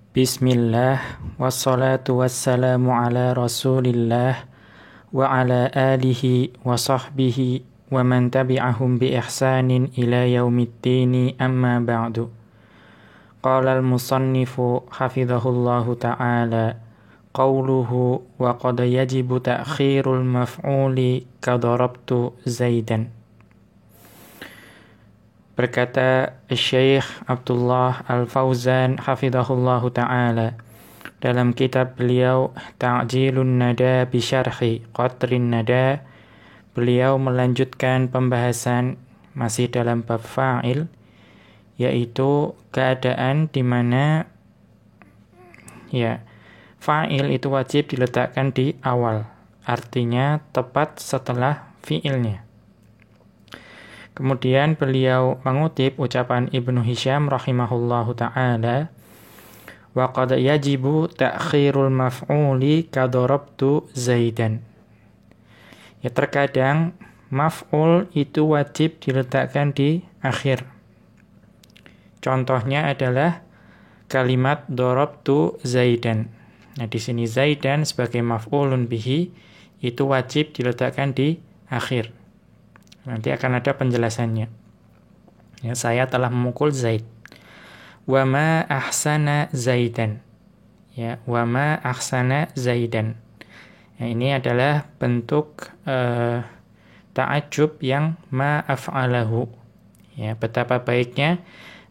Bismillah, wassalatu wassalamu ala rasulillah wa ala alihi wa sahbihi wa man tabi'ahum bi ihsanin ila yaumiddini amma ba'du. Qala al-musannifu hafidhahullahu ta'ala qawluhu wa qad yajibu ta'khirul maf'uli kadarabtu Zaidan. Berkata Syekh Abdullah Al-Fauzan hafidhahullahu ta'ala dalam kitab beliau Ta'jilun Nada bi Syarhi Qatrin Nada, beliau melanjutkan pembahasan masih dalam bab fa'il, yaitu keadaan di mana fa'il itu wajib diletakkan di awal, artinya tepat setelah fi'ilnya. Kemudian beliau mengutip ucapan Ibnu Hisham rahimahullahu ta'ala, wa qad yajibu ta'khirul maf'uli kadarabtu Zaidan. Ya, terkadang maf'ul itu wajib diletakkan di akhir. Contohnya adalah kalimat darabtu Zaidan. Nah, di sini Zaidan sebagai maf'ulun bihi itu wajib diletakkan di akhir. Nanti akan ada penjelasannya. Ya, saya telah memukul Zaid. Wa ma ahsana Zaidan. Ya, wa ma ahsana Zaidan. Ya, ini adalah bentuk ta'ajjub yang ma af'alahu. Ya, betapa baiknya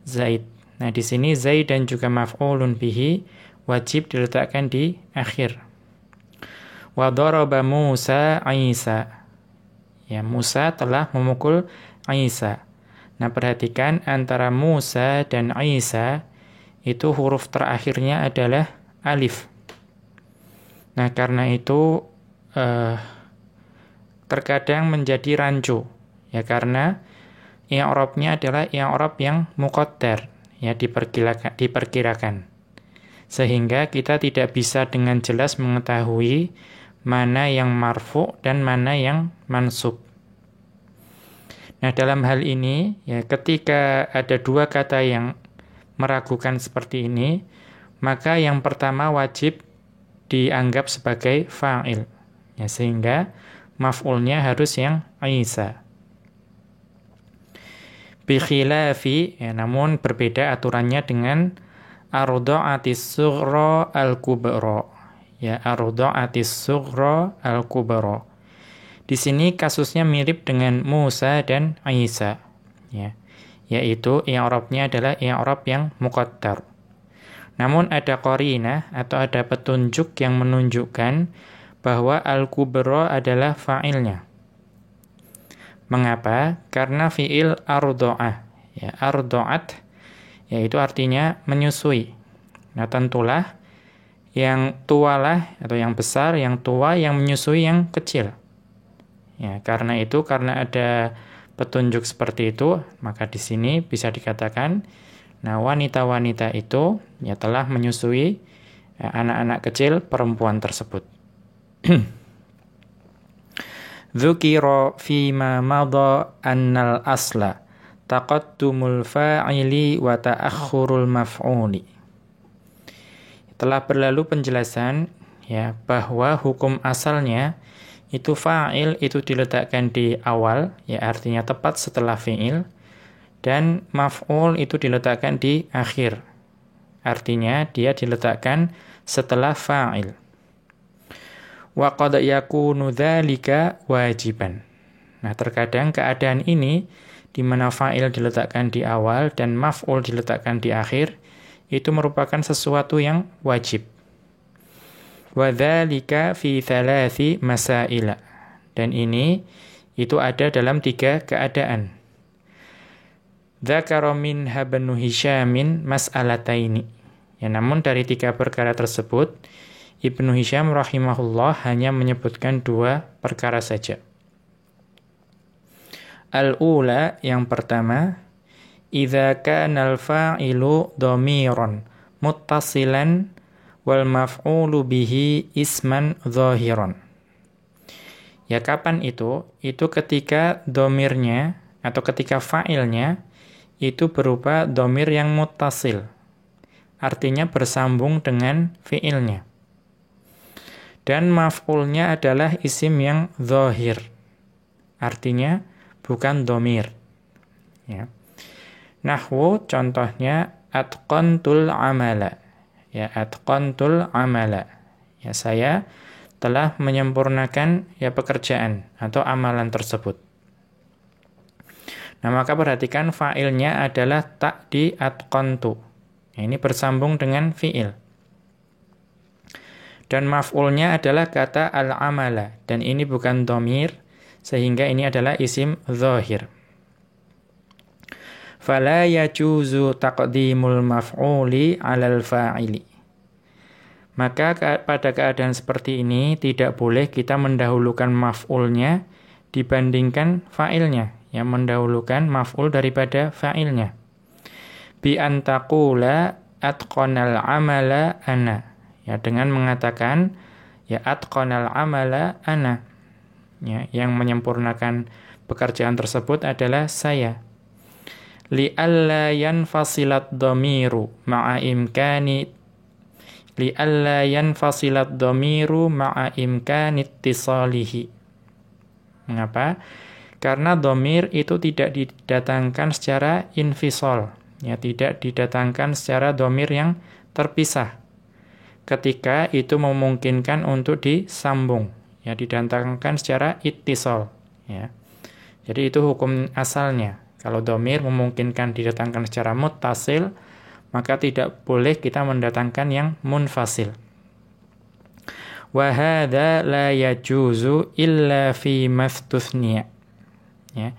Zaid. Nah, di sini Zaid dan juga maf'ulun bihi wajib diletakkan di akhir. Wa daraba Musa Isa. Ya, Musa telah memukul Isa. Nah, perhatikan antara Musa dan Isa itu huruf terakhirnya adalah alif. Nah, karena itu terkadang menjadi rancu. Ya, karena i'rabnya adalah i'rab yang muqaddar, ya, diperkirakan. Sehingga kita tidak bisa dengan jelas mengetahui mana yang marfu dan mana yang mansub. Nah, dalam hal ini, ya, ketika ada dua kata yang meragukan seperti ini, maka yang pertama wajib dianggap sebagai fa'il. Ya, sehingga maf'ulnya harus yang Isa. Bi khilafi, ya, namun berbeda aturannya dengan arda'atis sughra al-kubra. Ya, arda'atis sughra al-kubra. Di sini kasusnya mirip dengan Musa dan Isa. Ya, yaitu i'rabnya adalah i'rab yang muqaddar. Namun ada qarinah atau ada petunjuk yang menunjukkan bahwa al-kubra adalah fa'ilnya. Mengapa? Karena fi'il arda'ah. Ya, arda'at yaitu artinya menyusui. Nah, tentulah yang tualah atau yang besar, yang tua yang menyusui yang kecil. Ya, karena ada petunjuk seperti itu, maka di sini bisa dikatakan, nah, wanita-wanita itu ya telah menyusui anak-anak kecil perempuan tersebut. Dzukira fima madha annal asla taqaddumul fa'ili wa ta'akhkhurul maf'uli. Telah berlalu penjelasan, ya, bahwa hukum asalnya itu fa'il itu diletakkan di awal, ya, artinya tepat setelah fi'il, dan maf'ul itu diletakkan di akhir, artinya dia diletakkan setelah fa'il. Wa qad yakunu dzalika wajiban. Nah, terkadang keadaan ini di mana fa'il diletakkan di awal dan maf'ul diletakkan di akhir itu merupakan sesuatu yang wajib. Wa dzalika fi thalathi masaila. Dan ini itu ada dalam 3 keadaan. Dzakara minha Ibnu Hisyamin mas'alataini. Ya, namun dari 3 perkara tersebut Ibnu Hisham rahimahullah hanya menyebutkan 2 perkara saja. Al-ula, yang pertama, idza kana al-fa'ilu dhamiran muttasilan wal maf'ulu bihi isman dhahiran. Ya, kapan itu? Itu ketika dhamirnya atau ketika fa'ilnya itu berupa dhamir yang muttasil, artinya bersambung dengan fi'ilnya. Dan maf'ulnya adalah isim yang dhahir, artinya bukan dhamir. Ya. Nahwu contohnya atqantul amala. Ya, atqantul amala. Ya, saya telah menyempurnakan ya pekerjaan atau amalan tersebut. Nah, maka perhatikan fa'ilnya adalah tak di atqantu. Ya, ini bersambung dengan fi'il. Dan maf'ulnya adalah kata al-amala. Dan ini bukan dhamir, sehingga ini adalah isim dhahir. Fala yajuzu taqdimul maf'uli 'alal fa'ili. Maka pada keadaan seperti ini tidak boleh kita mendahulukan maf'ulnya dibandingkan fa'ilnya, yang mendahulukan maf'ul daripada fa'ilnya. Bi antaqula atqanal amala ana. Ya, dengan mengatakan ya atqanal amala ana. Ya, yang menyempurnakan pekerjaan tersebut adalah saya. Li alla yanfasilat dhamiru ma'a imkani li'alla yanfasilat dhamiru ma'a imkani ittisalihi. Mengapa? Karena dhamir itu tidak didatangkan secara infisal, ya, tidak didatangkan secara dhamir yang terpisah. Ketika itu memungkinkan untuk disambung, ya, didatangkan secara ittisal, ya. Jadi itu hukum asalnya. Kalau dhamir memungkinkan didatangkan secara muttasil, maka tidak boleh kita mendatangkan yang munfasil. Wa hadza la yajuzu illa fi mastuthniya. Ya.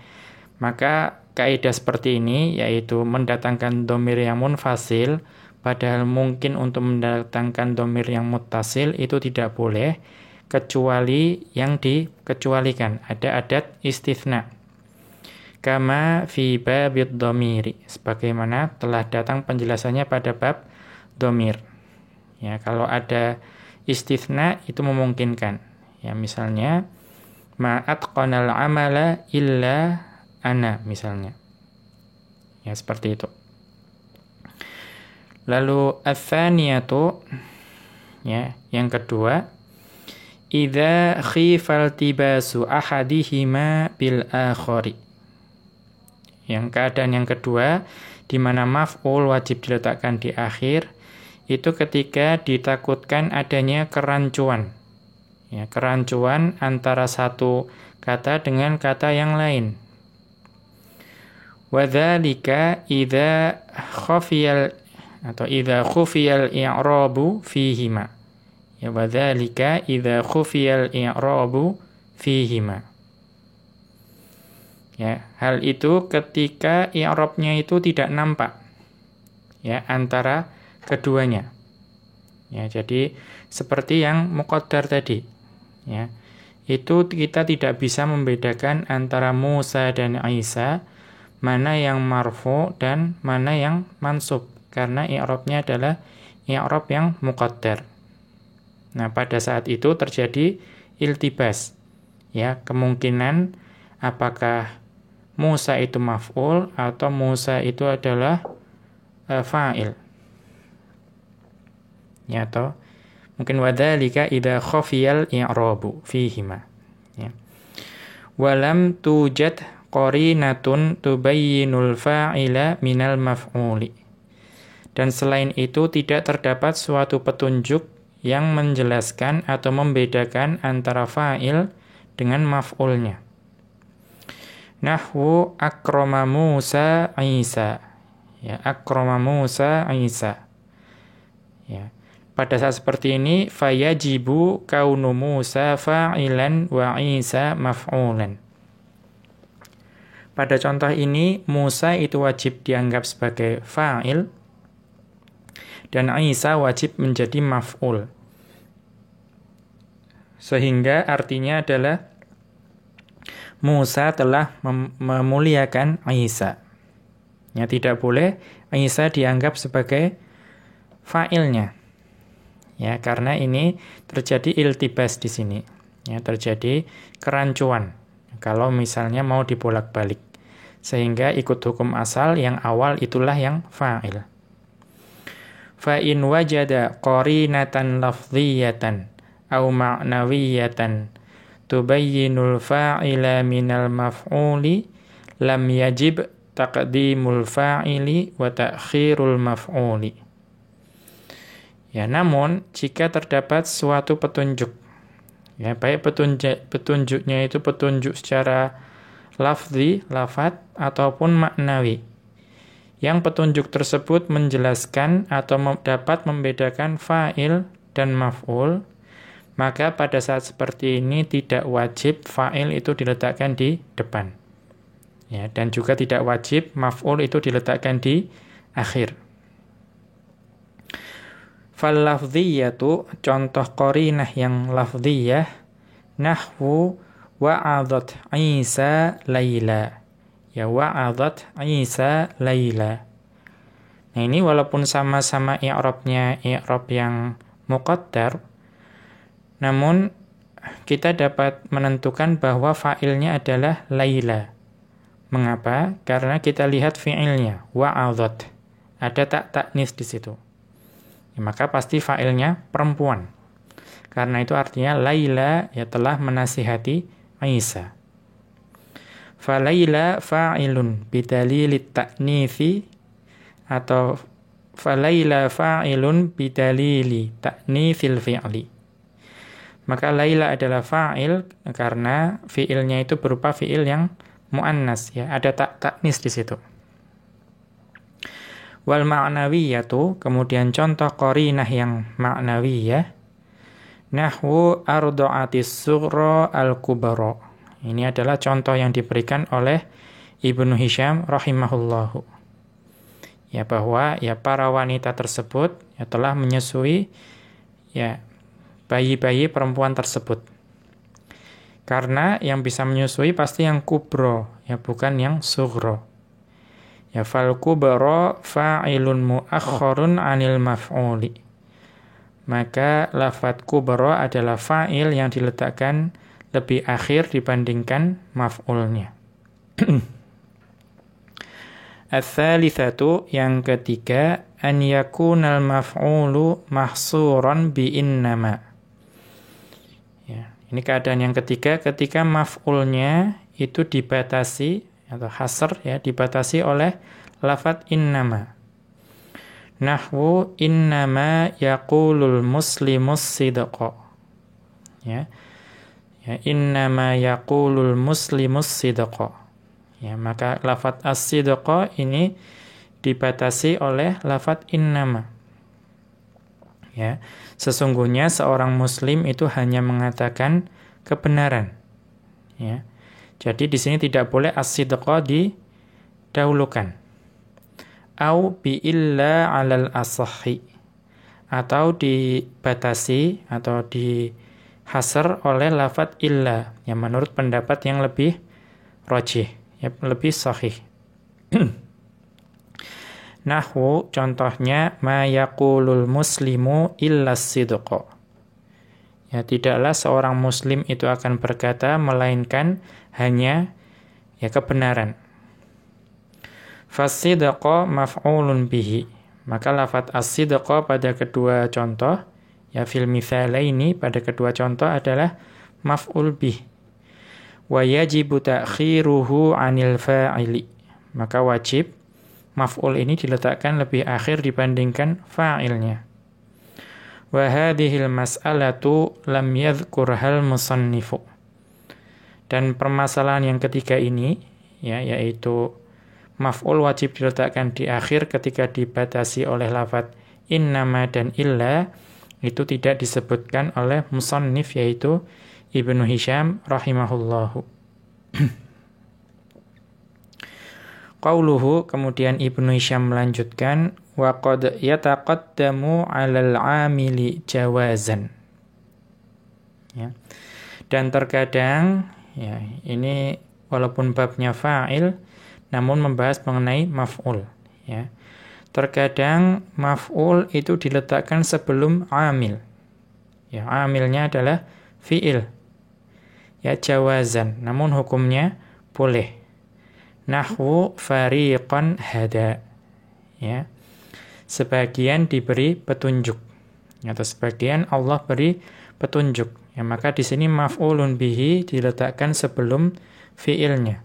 Maka kaidah seperti ini, yaitu mendatangkan dhamir yang munfasil padahal mungkin untuk mendatangkan dhamir yang muttasil, itu tidak boleh kecuali yang dikecualikan. Ada adat istitsna. Kama fi babid dhamiri, sebagaimana telah datang penjelasannya pada bab dhamir. Ya, kalau ada istitsna itu memungkinkan. Ya, misalnya ma atqanal amala illa ana misalnya. Ya, seperti itu. Lalu ats-tsaniyatu, ya, yang kedua, idza khifal tibasu ahadihima bil akhari. Yang keadaan yang kedua, di mana maf'ul wajib diletakkan di akhir, itu ketika ditakutkan adanya kerancuan. Ya, kerancuan antara satu kata dengan kata yang lain. Wa dzalika idza khufiyal i'rabu fihima. Ya, wa dzalika idza khufiyal i'rabu fihima. Ya, hal itu ketika i'rabnya itu tidak nampak, ya, antara keduanya. Ya, jadi seperti yang muqaddar tadi, ya, itu kita tidak bisa membedakan antara Musa dan Isa, mana yang marfu dan mana yang mansub, karena i'rabnya adalah i'rab yang muqaddar. Nah, pada saat itu terjadi iltibas, ya, kemungkinan apakah Musa itu maf'ul atau Musa itu adalah fa'il. Ya, atau mungkin wadzalika idza khafiyal i'rabu fihima. Ya. Walam tujad qarinatun tubayyinul fa'ila minal maf'uli. Dan selain itu tidak terdapat suatu petunjuk yang menjelaskan atau membedakan antara fa'il dengan maf'ulnya. Nahwu akrama Musa Isa. Ya, akrama Musa Isa. Ya. Pada saat seperti ini fayajibu kaunu Musa fa'ilan wa Isa maf'ulan. Pada contoh ini Musa itu wajib dianggap sebagai fa'il dan Isa wajib menjadi maf'ul. Sehingga artinya adalah Musa telah memuliakan Isa. Ya, tidak boleh Isa dianggap sebagai fa'ilnya. Ya, karena ini terjadi iltibas di sini. Ya, terjadi kerancuan. Kalau misalnya mau dibolak-balik. Sehingga ikut hukum asal yang awal itulah yang fa'il. fa in wajada qarinatan lafdhiyatan aw ma'nawiyatan tubayyinul fa'ila minal maf'uli lam yajib taqdimul fa'ili wa ta'khirul maf'uli. Ya, namun jika terdapat suatu petunjuk, ya, baik petunjuknya itu petunjuk secara lafzi, lafat, ataupun maknawi, yang petunjuk tersebut menjelaskan atau dapat membedakan fa'il dan maf'ul, maka pada saat seperti ini tidak wajib fa'il itu diletakkan di depan. Ya, dan juga tidak wajib maf'ul itu diletakkan di akhir. Fal-lafdhiyatu, contoh qarinah yang lafdhiyah, nahwu wa'adhat Isa Laila. Ya, wa'adhat Isa Laila. Nah, ini walaupun sama-sama i'rabnya i'rab yang muqaddar, namun kita dapat menentukan bahwa fa'ilnya adalah Laila. Mengapa? Karena kita lihat fi'ilnya, wa'adhat. Ada ta'nis di situ. Ya, maka pasti fa'ilnya perempuan. Karena itu artinya Laila ya telah menasihati Isa. Falaila fa'ilun bidalilit ta'nifi, atau falaila fa'ilun bidalili ta'nifil fi'li. Maka Laila adalah fa'il karena fi'ilnya itu berupa fi'il yang muannas, ya, ada ta'nis di situ. Wal ma'nawiyatu, kemudian contoh qarinah yang ma'nawiyah, nahwu arda'atis sughra al-kubra. Ini adalah contoh yang diberikan oleh Ibnu Hisham rahimahullahu. Ya, bahwa ya para wanita tersebut ya telah menyusui ya bayi-bayi perempuan tersebut. Karena yang bisa menyusui pasti yang kubro, ya bukan yang sughra. Ya, fal kubra fa'ilun muakhkharun 'anil maf'uli. Maka lafadz kubra adalah fa'il yang diletakkan lebih akhir dibandingkan maf'ulnya. Ats-tsalitsatu, yang ketiga, an yakunal maf'ulu mahsuran bi innama. Ya, ini keadaan yang ketiga ketika maf'ulnya itu dibatasi atau hasr, ya, dibatasi oleh lafadz innama. Nahwu innama yaqulul muslimus sidqa. Ya. Ya, innama yaqulul muslimus sidqa. Ya, maka lafadz as-sidqa ini dibatasi oleh lafadz innama. Ya, sesungguhnya seorang muslim itu hanya mengatakan kebenaran. Ya. Jadi di sini tidak boleh as-sidqa didahulukan. Au bi illa 'alal asahhi, atau dibatasi atau dihasr oleh lafadz illa, yang menurut pendapat yang lebih rajih, ya, lebih sahih. Nahwu, contohnya, ma yaqulul muslimu illa sidqa. Ya, tidaklah seorang muslim itu akan berkata melainkan hanya ya kebenaran. Fasidqa maf'ulun bihi. Maka lafadz as-sidqa pada kedua contoh, ya fil mitsalaini, pada kedua contoh adalah maf'ul bih. Wa yajibu ta'khiruhu 'anil fa'ili. Maka wajib maf'ul ini diletakkan lebih akhir dibandingkan fa'ilnya. Wa hadhil mas'alatu lam yadhkurhal musannifu. Dan permasalahan yang ketiga ini, ya, yaitu maf'ul wajib diletakkan di akhir ketika dibatasi oleh lafadz innama dan illa, itu tidak disebutkan oleh musannif, yaitu Ibnu Hisham rahimahullahu. Qauluhu, kemudian Ibnu Hisham melanjutkan, wa qad yataqaddamu 'alal 'amili jawazan. Ya. Dan terkadang, ya, ini walaupun babnya fa'il, namun membahas mengenai maf'ul, ya. Terkadang maf'ul itu diletakkan sebelum amil. Ya, amilnya adalah fi'il. Ya, jawazan, namun hukumnya boleh. Nahwu fariqan hada. Ya. sebagian diberi petunjuk atau sebagian Allah beri petunjuk. Ya, maka di sini maf'ulun bihi diletakkan sebelum fi'ilnya.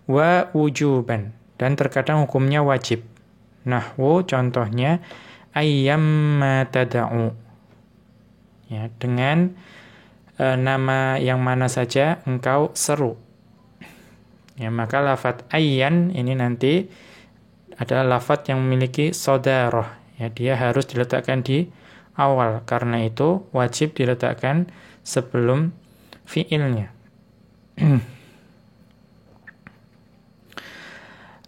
Wa wujuban, dan terkadang hukumnya wajib. Nahwu contohnya ayyamma tada'u. Ya, dengan nama yang mana saja engkau seru. Ya, maka lafadz ayyan ini nanti adalah lafadz yang memiliki sodaroh. Ya, dia harus diletakkan di awal, karena itu wajib diletakkan sebelum fi'ilnya.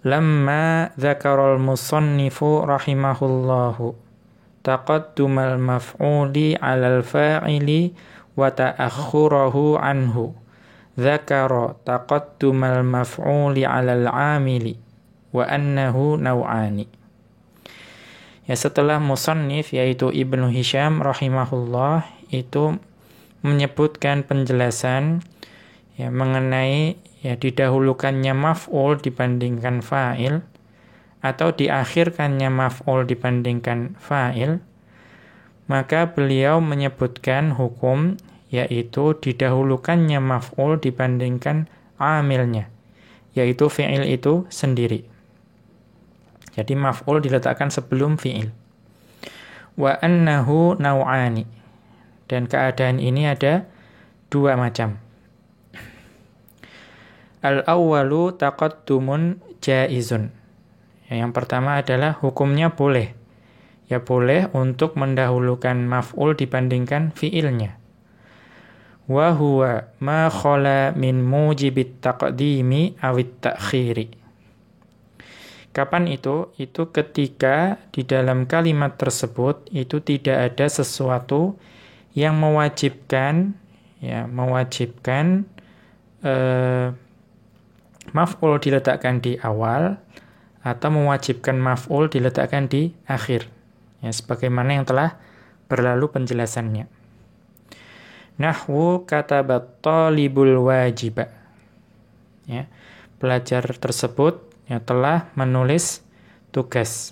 Lamma dzakarul musannifu rahimahullahu taqaddumal maf'uli 'alal fa'ili wa ta'akhkhurahu anhu, dzakara taqaddumal maf'uli 'alal 'amili wa annahu naw'ani. Ya, setelah musannif yaitu Ibnu Hisham rahimahullah itu menyebutkan penjelasan ya mengenai ya didahulukannya maf'ul dibandingkan fa'il atau diakhirkannya maf'ul dibandingkan fa'il, maka beliau menyebutkan hukum yaitu didahulukannya maf'ul dibandingkan amilnya, yaitu fi'il itu sendiri. Jadi maf'ul diletakkan sebelum fi'il. Wa annahu naw'ani, dan keadaan ini ada dua macam. Al-awwalu taqaddumun jaizun. Yang pertama adalah hukumnya boleh. Ya, boleh untuk mendahulukan maf'ul dibandingkan fi'ilnya. Wa huwa ma khala min mujibit taqdimi awit ta'khiri. Kapan itu? Itu ketika di dalam kalimat tersebut itu tidak ada sesuatu yang mewajibkan maf'ul diletakkan di awal atau mewajibkan maf'ul diletakkan di akhir. Ya, sebagaimana yang telah berlalu penjelasannya. Nahwu katabat talibul wajiba. Ya, pelajar tersebut yang telah menulis tugas.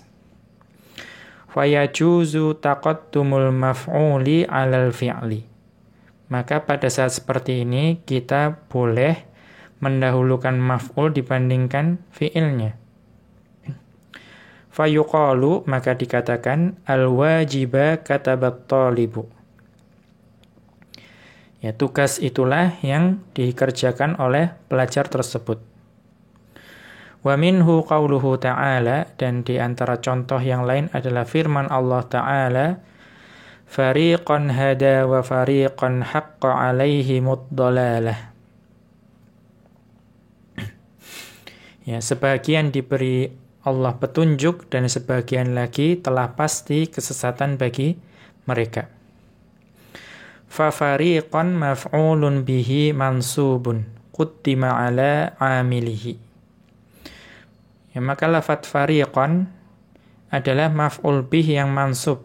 Fayajuzu taqaddumul maf'uli 'alal fi'li. Maka pada saat seperti ini kita boleh mendahulukan maf'ul dibandingkan fi'ilnya. Fayuqalu, maka dikatakan al-wajiba katabat talibu. Ya, tugas itulah yang dikerjakan oleh pelajar tersebut. Wa minhu qauluhu ta'ala, dan di antara contoh yang lain adalah firman Allah Ta'ala, fariqan hada wa fariqan haqqa alaihimud dhalalah. Ya, sebagian diberi Allah petunjuk dan sebagian lagi telah pasti kesesatan bagi mereka. Fa fariqan maf'ulun bihi mansubun quddima ala amilihi. Ya, maka lafadz fariqan adalah maf'ul bih yang mansub,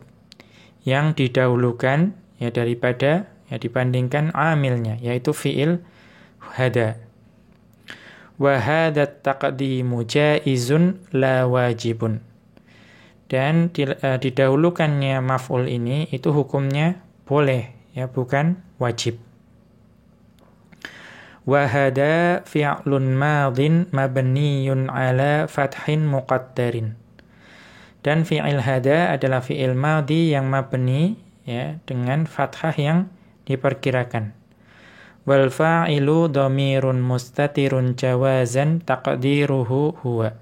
yang didahulukan ya daripada ya dibandingkan amilnya, yaitu fi'il hada. Wa hadat taqdimu jaizun la wajibun. Dan didahulukannya maf'ul ini itu hukumnya boleh, ya bukan wajib. Wa hada fi'lun madin mabniyun ala fathin muqaddarin. Dan fi'il hada adalah fi'il madhi yang mabni ya dengan fathah yang diperkirakan. Wal fa'ilu dhamirun mustatirun jawazan taqdiruhu huwa.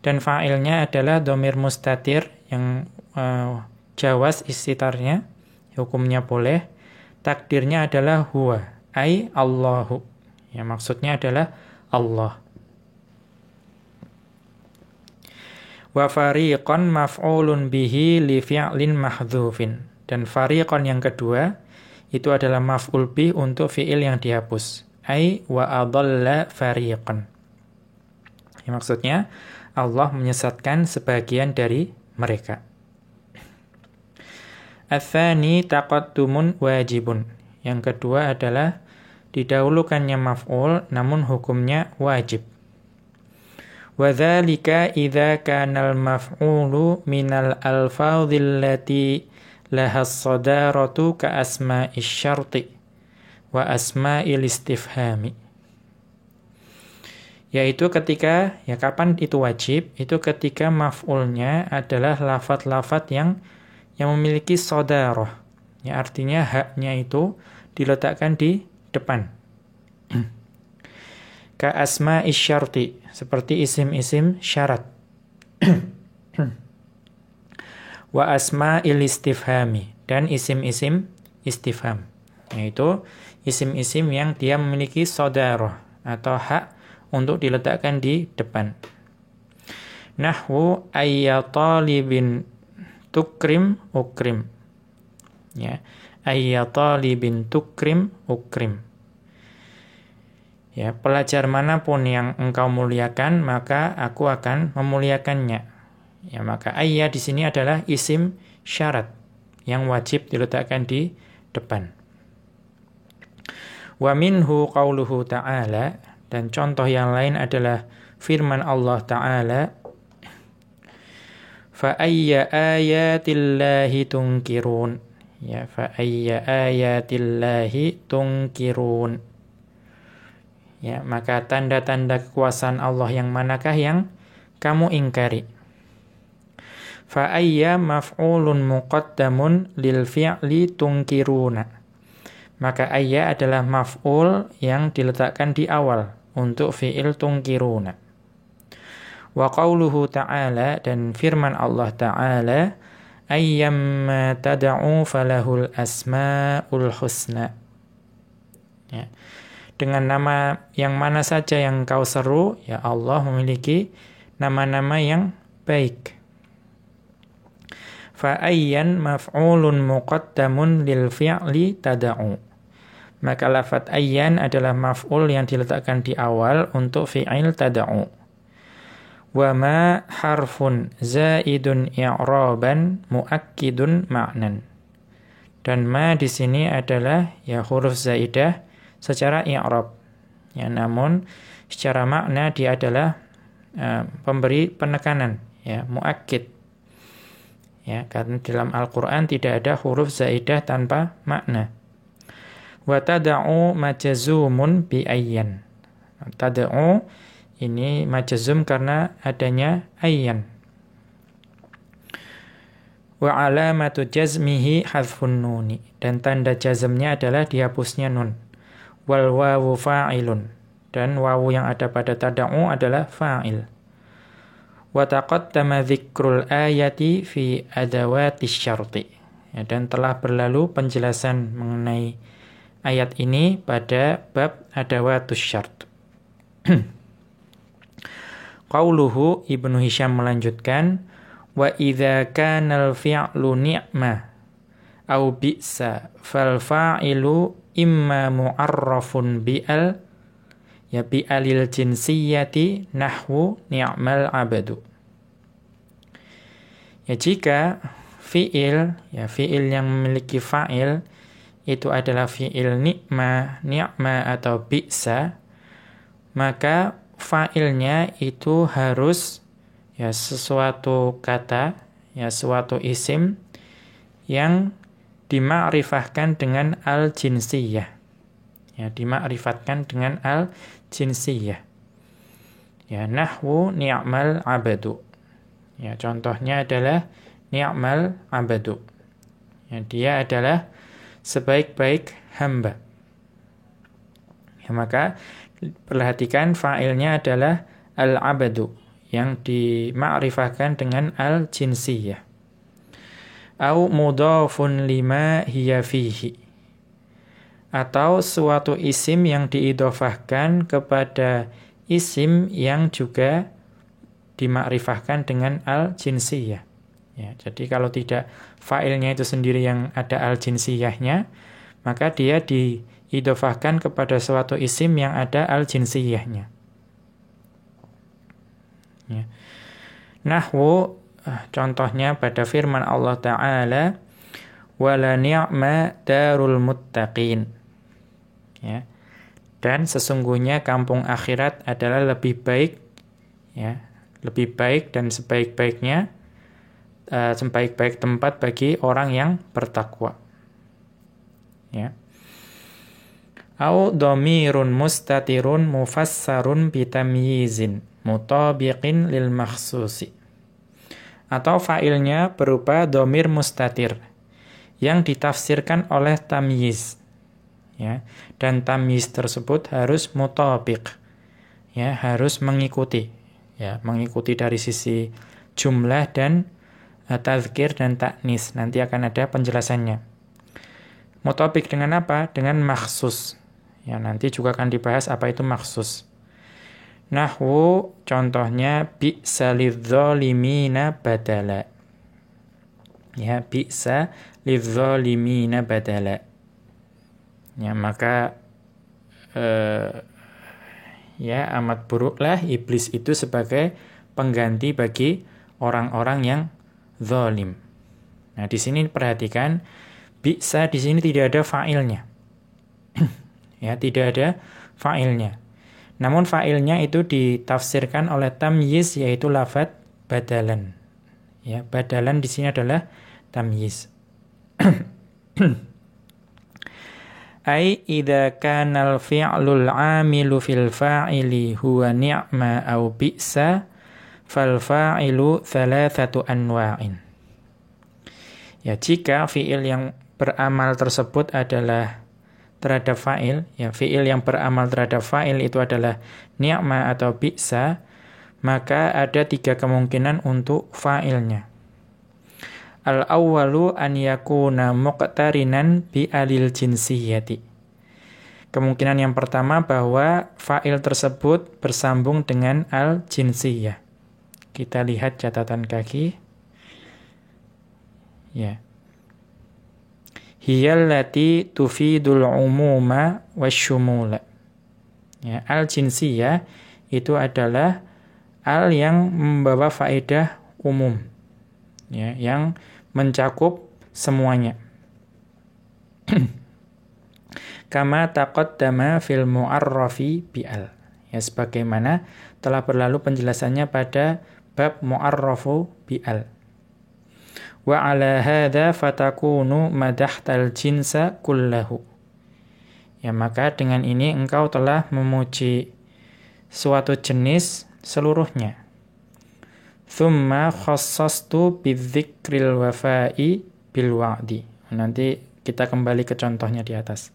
Dan fa'ilnya adalah dhamir mustatir yang jawaz istitarnya, hukumnya boleh, takdirnya adalah huwa, ai Allahu. Ya, maksudnya adalah Allah. Wa fariqan maf'ulun bihi li fi'lin mahdhufin. Dan fariqan yang kedua itu adalah maf'ul bih untuk fi'il yang dihapus. Ai wa adalla fariqan. Ya, maksudnya Allah menyesatkan sebagian dari mereka. Ats-tsani taqaddumun wajibun. Yang kedua adalah didahulukannya maf'ul namun hukumnya wajib. Wa dzalika idza kana al-maf'ulu minal alfadhil lati laha as-sadaratu ka asma'ish syarti wa asma'il istifhami. Yaitu ketika, ya kapan itu wajib? Itu ketika maf'ulnya adalah lafadz-lafadz yang memiliki sadarah. Ya, artinya haknya itu diletakkan di depan. Ka asma'ish syarti, seperti isim-isim syarat. Wa asma'il istifhami, dan isim-isim istifham, yaitu isim-isim yang dia memiliki sadarah atau hak untuk diletakkan di depan. Nahwu ayya talibin tukrim ukrim. Ya, ayya talibin tukrim ukrim. Ya, pelajar manapun yang engkau muliakan, maka aku akan memuliakannya. Ya, maka ayya di sini adalah isim syarat yang wajib diletakkan di depan. Wa minhu qauluhu ta'ala, dan contoh yang lain adalah firman Allah Ta'ala, fa ayya ayatillahi tunkirun. Ya, fa ayya ayatillahi tunkirun. Ya, maka tanda-tanda kekuasaan Allah yang manakah yang kamu ingkari? Fa ayya maf'ulun muqaddamun lil fi'li tunkiruna. Maka ayya adalah maf'ul yang diletakkan di awal untuk fi'il tunkiruna. Wa qauluhu ta'ala, dan firman Allah Ta'ala, ayyamma tad'u falahul asma'ul husna. Ya. Dengan nama yang mana saja yang kau seru, ya Allah memiliki nama-nama yang baik. Fa ayyan maf'ulun muqaddamun lil fi'li tad'u. Maka lafadz ayyan adalah maf'ul yang diletakkan di awal untuk fi'il tad'u. Wa ma harfun zaidun i'raban muakkidun ma'nan. Dan ma di sini adalah ya huruf zaidah secara i'rab. Ya, namun secara makna dia adalah pemberi penekanan, ya, muakkid. Ya, karena dalam Al-Qur'an tidak ada huruf zaidah tanpa makna. Wa tad'u majazumun bi ayyan. Tad'u ini majazum karena adanya ayyan. Wa alamatu jazmihi hadfun nuni, dan tanda jazmnya adalah dihapusnya nun. Wal wawu fa'ilun, dan wawu yang ada pada tad'u adalah fa'il. Wa taqaddama dzikrul ayati fi adawatis syarti. Ya, dan telah berlalu penjelasan mengenai ayat ini pada bab adawatus syart. Qauluhu, Ibnu Hisham melanjutkan, wa idza kana al-fi'lu ni'ma au bi'sa fal fa'ilu imma mu'arrafun bi'al, ya bi'alil jinsiyati nahwu ni'mal abadu. Ya, jika fi'il, ya fi'il yang memiliki fa'il itu adalah fi'il ni'ma atau bi'sa, maka fa'ilnya itu harus ya sesuatu kata, ya suatu isim yang dimakrifahkan dengan al-jinsiyah. Ya, dimakrifatkan dengan al-jinsiyah. Ya, nahwu ni'mal abadu. Ya, contohnya adalah ni'mal abadu. Ya, dia adalah sebaik-baik hamba. Ya, maka perhatikan fa'ilnya adalah al-abadu yang dimakrifahkan dengan al-jinsiyah. Au mudhafun lima hiya fihi, atau suatu isim yang diidhofahkan kepada isim yang juga dimakrifahkan dengan al-jinsiyah. Ya, jadi kalau tidak fa'ilnya itu sendiri yang ada al-jinsiyahnya, maka dia diidhofahkan kepada suatu isim yang ada al-jinsiyahnya. Ya. Nahwu, contohnya pada firman Allah Ta'ala, wala ni'ma darul muttaqin. Ya. Dan sesungguhnya kampung akhirat adalah lebih baik ya, lebih baik dan sebaik-baiknya sebaik-baik tempat bagi orang yang bertakwa. Ya. Au dhamirun mustatirun mufassarun bitamyizin mutabiqin lil makhsusi. Atau fa'ilnya berupa dhamir mustatir yang ditafsirkan oleh tamyiz. Ya, dan tamyiz tersebut harus mutabiq. Ya, harus mengikuti. Ya, mengikuti dari sisi jumlah dan tazkir dan ta'nis. Nanti akan ada penjelasannya. Mutabiq dengan apa? Dengan makhsus. Ya, nanti juga akan dibahas apa itu makhsus. Nahwu contohnya bi'sa lidzalimina badala. Ya, bi'sa lidzalimina badala. Ya, maka ya amat buruklah iblis itu sebagai pengganti bagi orang-orang yang zalim. Nah, di sini perhatikan bi'sa di sini tidak ada fa'ilnya. Ya, tidak ada fa'ilnya. Namun fa'ilnya itu ditafsirkan oleh tamyiz yaitu lafadz badalan. Ya, badalan di sini adalah tamyiz. Ai idza kana al-fi'lul 'amilu fil fa'ili huwa ni'ma aw bi'sa fal fa'ilu thalathatu anwa'in. Ya, jika fi'il yang beramal tersebut adalah terhadap fa'il, ya fi'il yang beramal terhadap fa'il itu adalah ni'ma atau bi'sa, maka ada 3 kemungkinan untuk fa'ilnya. Al-awwalu an yakuna muqtarinan bi alil jinsiyati. Kemungkinan yang pertama bahwa fa'il tersebut bersambung dengan al-jinsiyah. Kita lihat catatan kaki. Ya. Hiyallati tufidul umuma wasyumula. Ya, al-jinsiyah itu adalah al yang membawa faedah umum. Ya, yang mencakup semuanya. Kama taqaddama fil mu'arrafi bi'al. Ya, sebagaimana telah berlalu penjelasannya pada bab mu'arrafu bi'al. Wa ala hadza fatakunu madahtal jinsa kullahu. Ya, maka dengan ini engkau telah memuji suatu jenis seluruhnya. Thumma khassastu bidzikril wafa'i bil wa'di. Nanti kita kembali ke contohnya di atas.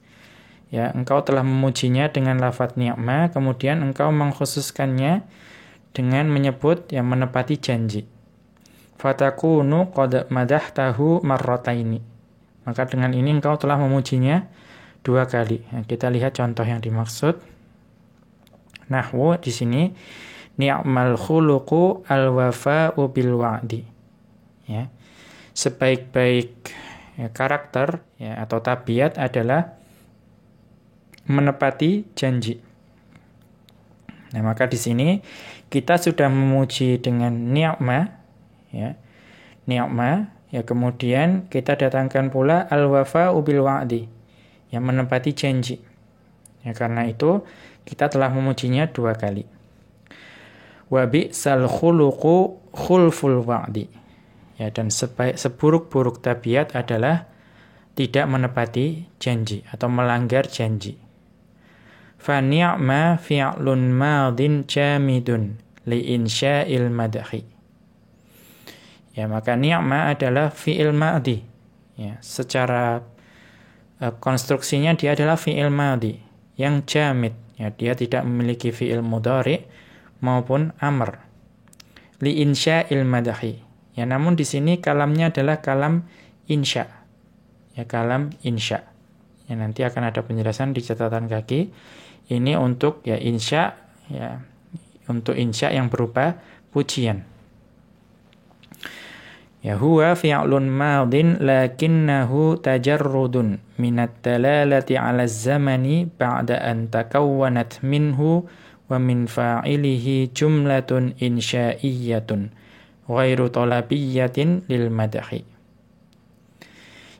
Ya, engkau telah memujinya dengan lafadz ni'ma, kemudian engkau mengkhususkannya dengan menyebut yang menepati janji. Fatakunu qad madahtahu marrataini. Maka dengan ini engkau telah memujinya 2 kali. Nah, kita lihat contoh yang dimaksud. Nahwu di sini ni'mal khuluqu al-wafa'u bil wa'di. Ya. Sebaik-baik karakter ya, atau tabiat adalah menepati janji. Nah, maka di sini kita sudah memuji dengan ni'ma. Ya, ni'ma, ya kemudian kita datangkan pula al-wafa'u bil wa'di, yang menepati janji. Ya, karena itu kita telah memujinya 2 kali. Wa bi'sal khuluqu khulful wa'di. Ya, dan seburuk-buruk tabiat adalah tidak menepati janji atau melanggar janji. Fa ni'ma fi'lun madin jamidun li insya'il madhi. Ya, maka ni'ma adalah fi'il ma'di. Ya, secara konstruksinya dia adalah fi'il ma'di yang jamid. Ya, dia tidak memiliki fi'il mudhari maupun amr. Li insya'il madhi. Ya, namun di sini kalamnya adalah kalam insya. Ya, kalam insya. Ya, nanti akan ada penjelasan di catatan kaki. Ini untuk ya insya, ya untuk insya yang berupa pujian. Ya, huwa fi'lun madin lakinnahu tajarrudun minat dalalati 'ala az-zamani ba'da an takawwanat minhu wa min fa'ilihi jumlatun insya'iyatun ghairu talabiyyatin lil madhi.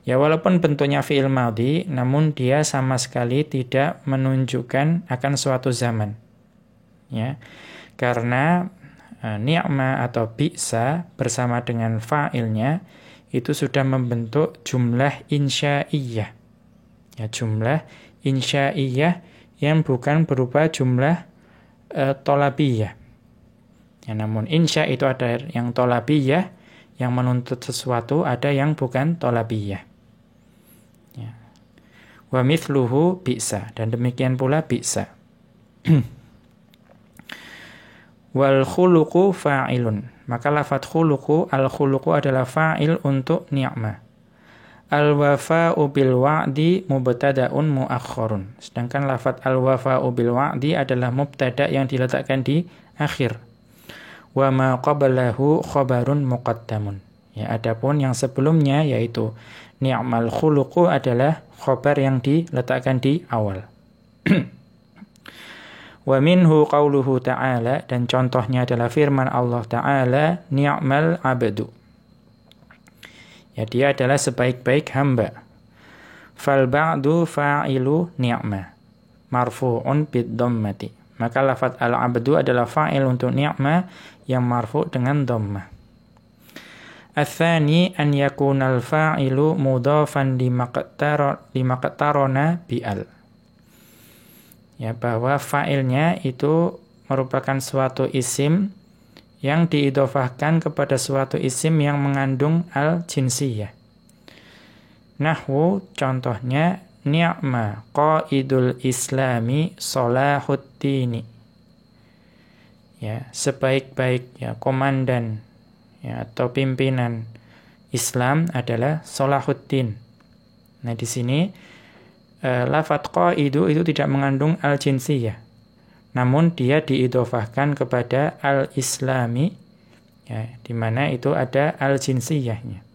Ya, walaupun bentuknya fi'il madhi, namun dia sama sekali tidak menunjukkan akan suatu zaman. Ya, karena ni'ma atau bi'sa bersama dengan fa'ilnya itu sudah membentuk jumlah insya'iyah. Ya, jumlah insya'iyah yang bukan berupa jumlah tolabiyah. Ya, namun insya itu ada yang tolabiyah, yang menuntut sesuatu, ada yang bukan tolabiyah. Ya. Wa mithluhu bi'sa, dan demikian pula bi'sa. Wal khuluqu fa'ilun. Maka lafadz khuluqu, al-khuluqu adalah fa'il untuk ni'mah. Al-wafa'u bil wa'di mubtada'un mu'akhkharun. Sedangkan lafadz al-wafa'u bil wa'di adalah mubtada' yang diletakkan di akhir. Wa ma qablahu khabarun muqaddamun. Ya, adapun yang sebelumnya yaitu ni'mal khuluqu adalah khabar yang diletakkan di awal. Wa minhu qauluhu ta'ala, dan contohnya adalah firman Allah Ta'ala, ni'mal abdu. Ya, dia adalah sebaik-baik hamba. Fal ba'du fa'ilu ni'ma marfu'un bid dhammati. Maka lafaz al-abdu adalah fa'il untuk ni'ma yang marfu' dengan dhammah. Ats-tsani an yakuna al-fa'ilu mudhafan limaqtarana bi'al. Ya, bahwa fa'ilnya itu merupakan suatu isim yang diidhofahkan kepada suatu isim yang mengandung al-jinsiyah. Nahwu, contohnya, ni'ma qaidul islami salahuddini. Ya, sebaik-baik ya komandan ya atau pimpinan Islam adalah Salahuddin. Nah, di sini lafadz qaidu itu tidak mengandung al-jinsiyah. Namun dia diidhofahkan kepada al-islami ya, di mana itu ada al-jinsiyahnya.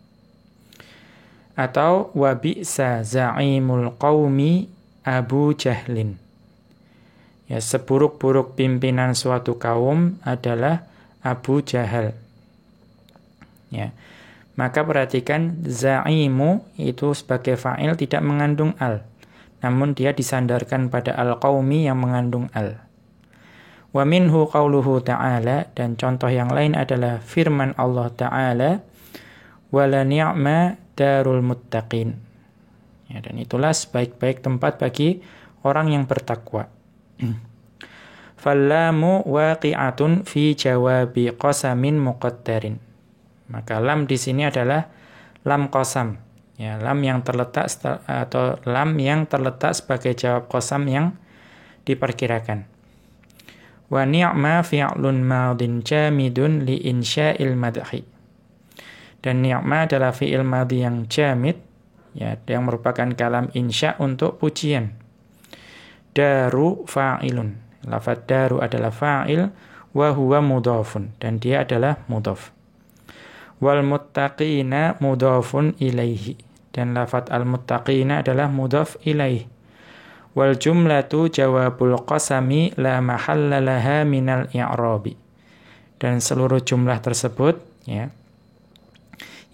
Atau wa bi'sa za'imul qaumi Abu Jahlin. Ya, seburuk-buruk pimpinan suatu kaum adalah Abu Jahal. Ya. Maka perhatikan za'imu itu sebagai fa'il tidak mengandung al. Namun dia disandarkan pada al-qaumi yang mengandung al. Wa minhu qauluhu ta'ala, dan contoh yang lain adalah firman Allah Ta'ala, wala ni'ma darul muttaqin. Ya, dan itulah sebaik-baik tempat bagi orang yang bertakwa. Fallamu waqi'atun fi jawabi qasamin muqaddarin. Maka lam di sini adalah lam qasam. Ya, lam yang terletak atau lam yang terletak sebagai jawab qasam yang diperkirakan. Wa ni'ma fi'lun madin jamidun li insya'il madhi. Dan ni'ma adalah fi'il madhi yang jamid, ya, yang merupakan kalam insya untuk pujian. Daru fa'ilun. Lafadz daru adalah fa'il, wa huwa mudhafun, dan dia adalah mudhaf. Wal muttaqina mudhafun ilaihi, dan lafadz al muttaqina adalah mudhaf ilaihi. Wal jumlatu jawabul qasami la mahalla laha minal i'rabi. Dan seluruh jumlah tersebut ya,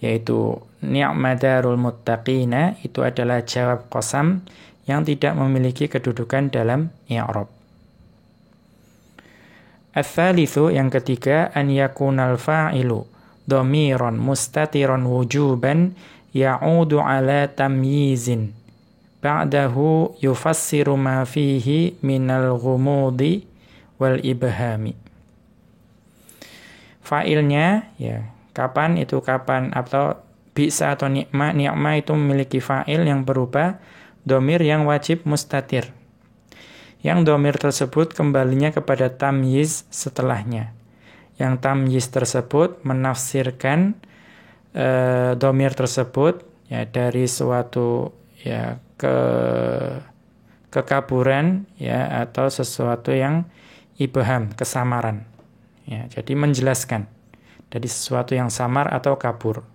yaitu ni'ma darul muttaqina, itu adalah jawab qasam yang tidak memiliki kedudukan dalam i'rab. Ats-tsalitsu, yang ketiga, an yakunal fa'ilu dhamiran mustatiran wujuban ya'udu ala tamyizin ba'dahu yufassiru ma fihi minal ghumudi wal ibhami. Fa'ilnya ya, kapan atau bisa atau ni'ma itu memiliki fa'il yang berupa dhamir yang wajib mustatir. Yang dhamir tersebut kembalinya kepada tamyiz setelahnya. Yang tamyiz tersebut menafsirkan dhamir tersebut ya dari suatu ya kekaburan ya atau sesuatu yang ibham, kesamaran. Ya, jadi menjelaskan dari sesuatu yang samar atau kabur.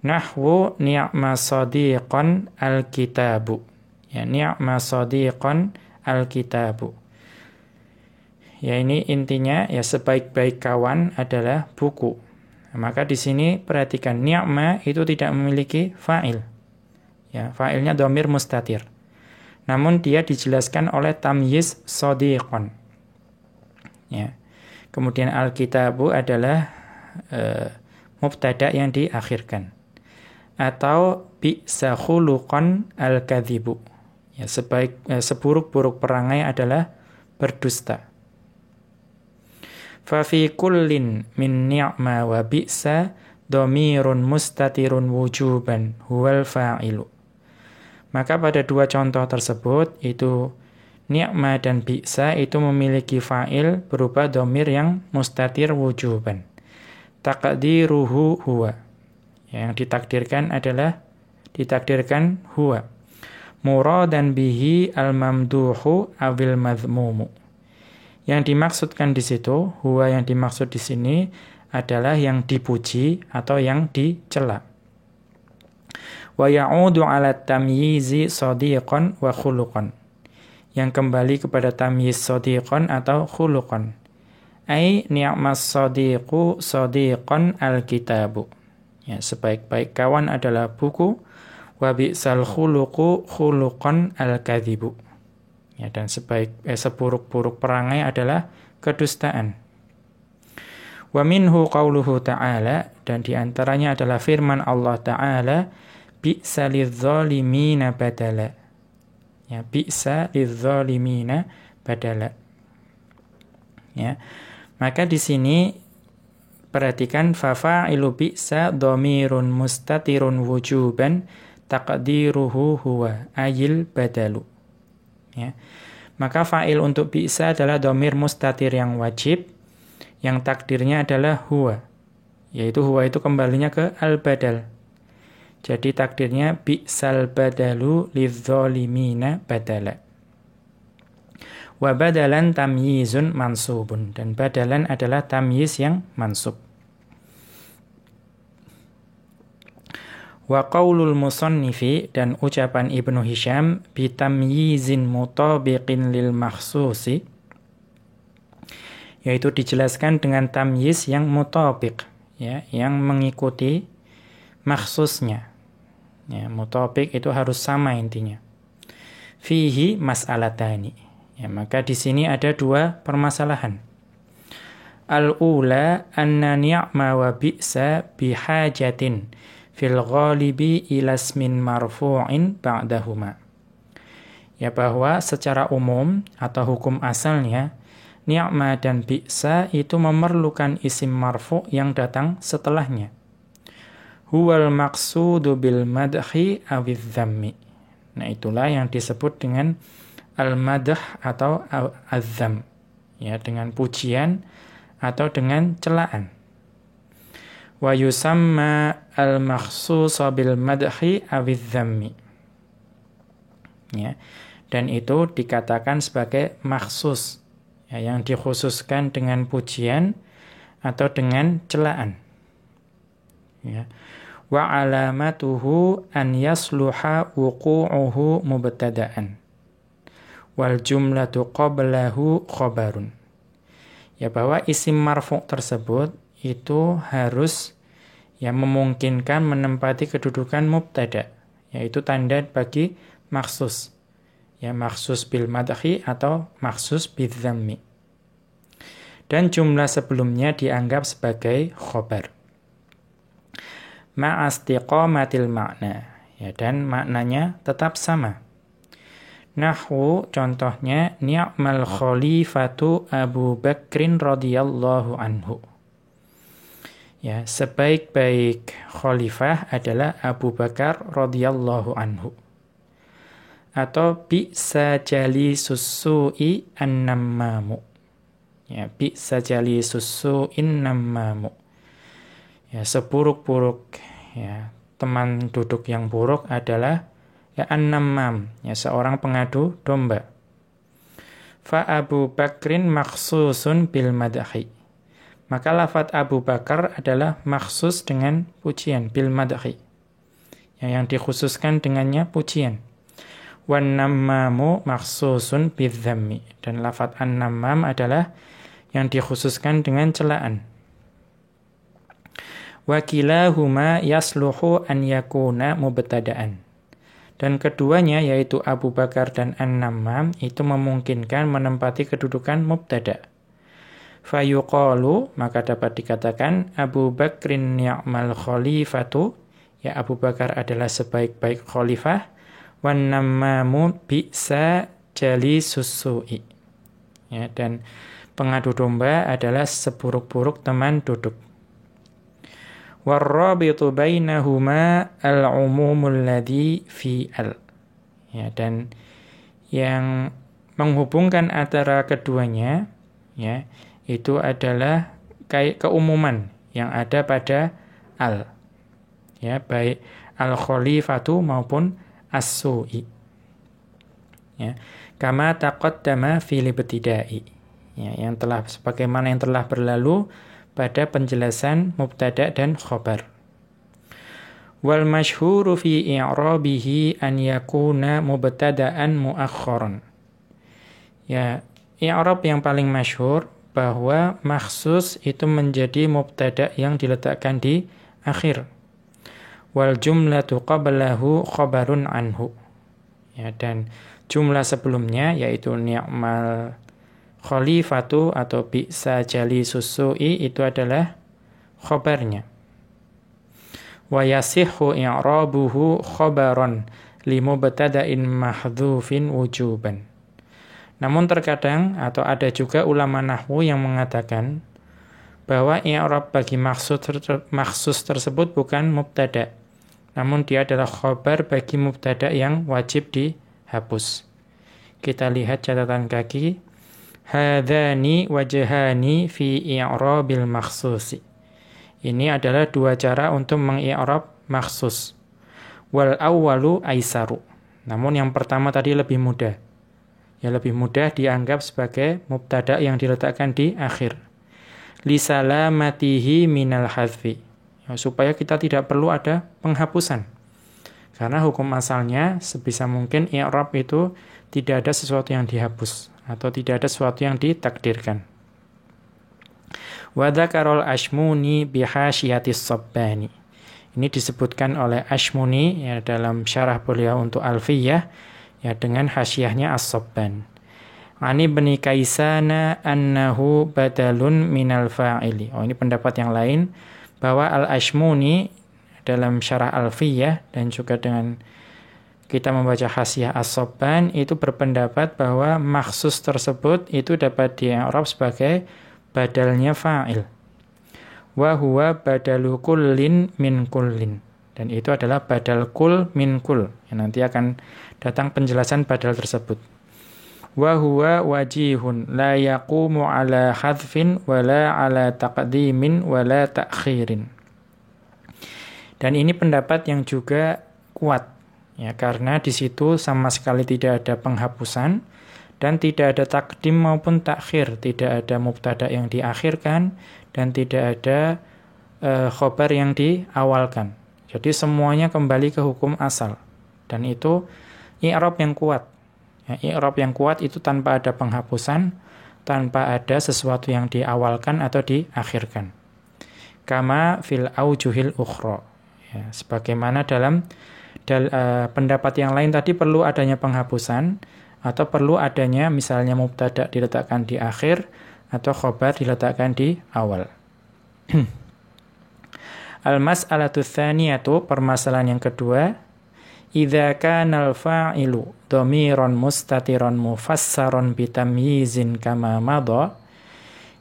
Nahwu ni'ma sadiqan al-kitabu. Ya, ni'ma sadiqan al-kitabu. Ya, ini intinya ya sebaik-baik kawan adalah buku. Nah, maka di sini perhatikan ni'ma itu tidak memiliki fa'il. Ya, fa'ilnya dhamir mustatir. Namun dia dijelaskan oleh tamyiz sadiqan. Ya. Kemudian al-kitabu adalah mubtada yang diakhirkan. Atau bi'sa khuluqan al-kadzibu. Ya, seburuk-buruk perangai adalah berdusta. Fa fi kullin min ni'ma wa bi'sa dhamirun mustatirun wujuban huwal fa'ilu. Maka pada dua contoh tersebut itu ni'ma dan bi'sa itu memiliki fa'il berupa dhamir yang mustatir wujuban. Taqdiruhu huwa. Yang ditakdirkan huwa. Muradan bihi al-mamduhu awil madhmumu. Yang dimaksudkan di situ, huwa yang dimaksud di sini adalah yang dipuji atau yang dicela. Wa ya'udu 'ala tamyizi shadiqan wa khuluqan. Yang kembali kepada tamyiz shadiqan atau khuluqan. Ai ni'mas shadiqu shadiqan al-kitabu. Ya, sebaik-baik kawan adalah buku, wa bi'sal khuluqu khuluqan al-kadzibu. Ya, dan seburuk-buruk perangai adalah kedustaan. Wa minhu qauluhu ta'ala, dan diantaranya adalah firman Allah Ta'ala, bi'sa lidh-dhalimina badala. Ya, bi'sa lidh-dhalimina badala. Ya. Maka di sini perhatikan fafa'ilu bi'sa dhamirun mustatirun wujuban taqdiruhu huwa ayil badalu. Ya. Maka fa'il untuk bi'sa adalah dhamir mustatir yang wajib, yang takdirnya adalah huwa. Yaitu huwa itu kembalinya ke al-badal. Jadi takdirnya bi'sal badalu lidh-dhalimina badala. Wa badalan tamyizun mansubun. Dan badalan adalah tamyiz yang mansub. Wa qaulul musannifi, dan ucapan Ibnu Hisham, bitamyizin mutabiqin lil makhsusi, yaitu dijelaskan dengan tamyiz yang mutabiq, ya, yang mengikuti makhsusnya. Ya, mutabiq itu harus sama intinya. Fihi mas'alatani. Ya, maka di sini ada dua permasalahan. Al-ula anna ni'ma wa bi'sa bihajatin fil ghalibi ila ismin marfu'in ba'dahuma. Ya, bahwa secara umum atau hukum asalnya ni'ma dan bi'sa itu memerlukan isim marfu' yang datang setelahnya. Huwal maqsudu bil madhi awidh dhammi. Nah, itulah yang disebut dengan al-madh atau al-dham, ya, dengan pujian atau dengan celaan. Wa yusamma al-makhsusa bil madhi awidh dhammi. Ya, dan itu dikatakan sebagai makhsus, ya, yang dikhususkan dengan pujian atau dengan celaan. Ya. Wa alamatuhu an yasluha wuqu'uhu mubtada'an. Wal jumlatu qablahu khabarun. Ya, bahwa isim marfu' tersebut itu harus, ya, memungkinkan menempati kedudukan mubtada, yaitu tanda bagi maksus. Ya, maksus bil madhi atau maksus bil dhammi. Dan jumlah sebelumnya dianggap sebagai khabar. Ma'astiqamatil makna, ya, dan maknanya tetap sama. Nahwu, contohnya, ni'mal khalifatu Abu Bakrin radhiyallahu anhu. Ya, sebaik-baik khalifah adalah Abu Bakar radhiyallahu anhu. Atau bi'sa jalisus su'i an-nammamu. Ya, bi'sa jalisus su'in nammamu. Ya, seburuk-buruk, ya, teman duduk yang buruk adalah, ya, an-nammam, ya, seorang pengadu domba. Fa Abu Bakrin makhsusun bil madhi. Maka lafadz Abu Bakar adalah maksus dengan pujian, bil madhi, ya, yang dikhususkan dengannya pujian. Wan nammamu makhsusun bil dhammi. Dan lafadz an-nammam adalah yang dikhususkan dengan celaan. Wa kilahuma yasluhu an yakuna mubtada'an. Dan keduanya, yaitu Abu Bakar dan An-Nammam, itu memungkinkan menempati kedudukan mubtada. Fayuqalu, maka dapat dikatakan Abu Bakrin ni'mal khalifatu, ya Abu Bakar adalah sebaik-baik khalifah, wan nammamu bi'sa jalisus su'i, ya, dan pengadu domba adalah seburuk-buruk teman duduk. Warrabitu bainahuma al-umumul ladzi fi al, ya, dan yang menghubungkan antara keduanya, ya, itu adalah keumuman yang ada pada al, ya, baik al-khalifatu maupun as-su'i, ya, kama taqaddama fil ibtida'i, ya, yang telah sebagaimana yang telah berlalu pada penjelasan mubtada dan khabar. Wal masyhuru fi i'rabihi an yakuna mubtada'an muakhkharan, ya, i'rab yang paling masyhur bahwa makhsus itu menjadi mubtada yang diletakkan di akhir. Wal jumlatu qablahu khabarun anhu, ya, dan jumlah sebelumnya yaitu ni'mal khalifatu atau bi'sa jalisus su'i itu adalah khabarnya. Wa yasihhu i'rabuhu khabaran li mubtada'in mahdhufin wujuban. Namun terkadang atau ada juga ulama nahwu yang mengatakan bahwa i'rab bagi maksus tersebut bukan mubtada, namun dia adalah khabar bagi mubtada yang wajib dihapus. Kita lihat catatan kaki. Hadzani wajhani fi i'rabil makhsusi. Ini adalah dua cara untuk mengi'rab maksus. Wal awwalu aisaru. Namun yang pertama tadi lebih mudah. Ya, lebih mudah dianggap sebagai mubtada yang diletakkan di akhir. Li salamatihi minal hadzfi. Ya, supaya kita tidak perlu ada penghapusan. Karena hukum asalnya sebisa mungkin i'rab itu tidak ada sesuatu yang dihapus atau tidak ada sesuatu yang ditakdirkan. Wa dzakarul Ashmuni bi hasyiatis Sabbani. Ini disebutkan oleh Ashmuni, ya, dalam syarah beliau untuk Alfiyah, ya, dengan hasyiahnya As-Sabban. Ani bani Kaisana annahu badalun minal fa'ili. Oh, ini pendapat yang lain bahwa Al-Ashmuni dalam syarah Alfiyah dan juga dengan kita membaca hasyiah As-Sabban itu berpendapat bahwa maksus tersebut itu dapat di'rab sebagai badalnya fa'il. Wa huwa badalu kullin min kullin. Dan itu adalah badal kul min kul. Ya, nanti akan datang penjelasan badal tersebut. Wa huwa wajihun la yaqumu ala hadfin wala ala taqdimin wala ta'khirin. Dan ini pendapat yang juga kuat, ya, karena di situ sama sekali tidak ada penghapusan dan tidak ada takdim maupun takhir, tidak ada mubtada yang diakhirkan dan tidak ada khobar yang diawalkan. Jadi semuanya kembali ke hukum asal. Dan itu i'rab yang kuat. Ya, i'rab yang kuat itu tanpa ada penghapusan, tanpa ada sesuatu yang diawalkan atau diakhirkan. Kama fil aujuhil ukhra. Ya, sebagaimana dalam pendapat yang lain tadi perlu adanya penghapusan atau perlu adanya misalnya mubtada diletakkan di akhir atau khobar diletakkan di awal. Al-mas'alatu tsaniyatu, permasalahan yang kedua, idza kana al-fa'ilu dhamiran mustatiran mufassaran bitamyizin kama madha.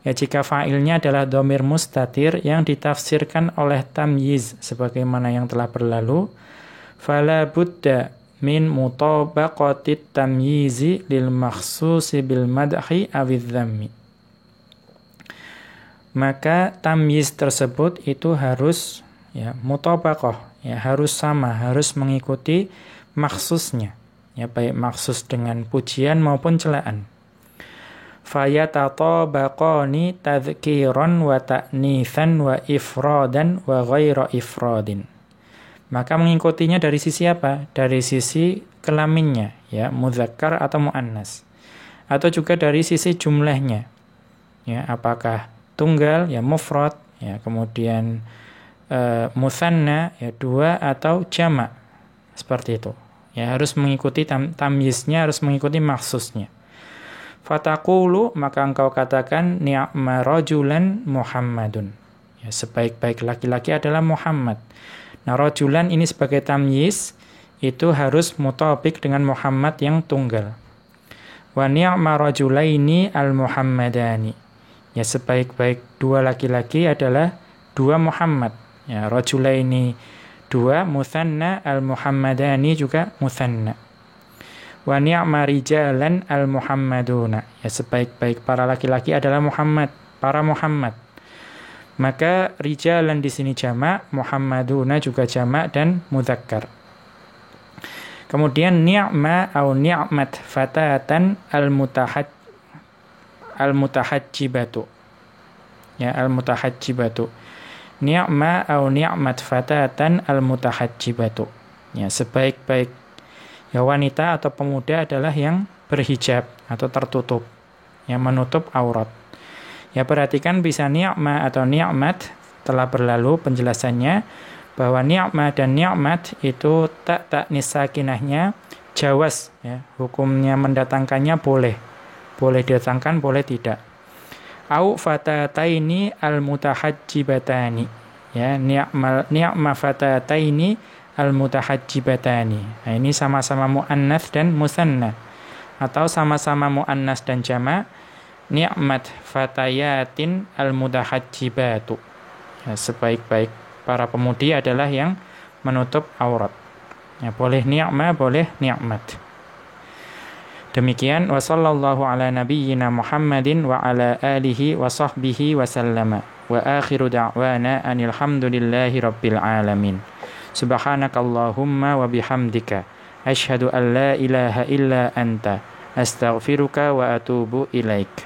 Ya, jika fa'ilnya adalah dhamir mustatir yang ditafsirkan oleh tamyiz sebagaimana yang telah berlalu, fala budda min mutabaqatit tamyizi lil makhsusi bil madhi awidz dhammi. Maka tamyiz tersebut itu harus, ya, mutabaqah, ya, harus sama, harus mengikuti maksusnya, ya, baik maksus dengan pujian maupun celaan. Fayatatabaqani tadhkiran wa ta'nitsan wa ifradan wa ghaira ifradin. Maka mengikutinya dari sisi apa? Dari sisi kelaminnya, ya, mudzakkar atau muannas. Atau juga dari sisi jumlahnya. Ya, apakah tunggal, ya, mufrad, ya, kemudian mutsanna, ya, dua atau jamak. Seperti itu. Ya, harus mengikuti tamyiznya, harus mengikuti maksusnya. Fataqulu, maka engkau katakan, ni'ma rajulan Muhammadun. Ya, sebaik-baik laki-laki adalah Muhammad. Nah, rajulan ini sebagai tamyiz, itu harus mutabik dengan Muhammad yang tunggal. Wa ni'ma rajulaini al-Muhammadani. Ya, sebaik-baik dua laki-laki adalah dua Muhammad. Ya, rajulaini dua, mutsanna, al-Muhammadani juga mutsanna. Wa ni'ma rijalan al-Muhammaduna. Ya, sebaik-baik para laki-laki adalah Muhammad, para Muhammad. Maka rijalan di sini jamak, Muhammaduna juga jamak dan mudzakkar. Kemudian ni'ma au ni'mat fatatan al-mutahajjibatu. Ya, al-mutahajjibatu. Ni'ma au ni'mat fatatan al-mutahajjibatu. Ya, sebaik-baik ya wanita atau pemuda adalah yang berhijab atau tertutup, yang menutup aurat. Ya, perhatikan bisa ni'ma atau ni'mat, telah berlalu penjelasannya bahwa ni'ma dan ni'mat itu tak nisakinahnya jawaz, ya, hukumnya mendatangkannya boleh didatangkan, boleh tidak. Au fatataini al-mutahajjibatani. Ya, ni'ma fatataini al-mutahajjibatani. Nah, ini sama-sama muannats dan musanna atau sama-sama muannas dan jamak. Ni'mat fatayatin al-mutahajjibatu. Ya, sebaik-baik para pemudi adalah yang menutup aurat. Ya, boleh ni'ma, boleh ni'mat. Demikian, wa sallallahu ala nabiyyina Muhammadin wa ala alihi wa sahbihi wa sallama. Wa akhiru da'wana anil hamdulillahi rabbil alamin. Subhanakallahumma wa bihamdika asyhadu an la ilaha illa anta astaghfiruka wa atubu ilaik.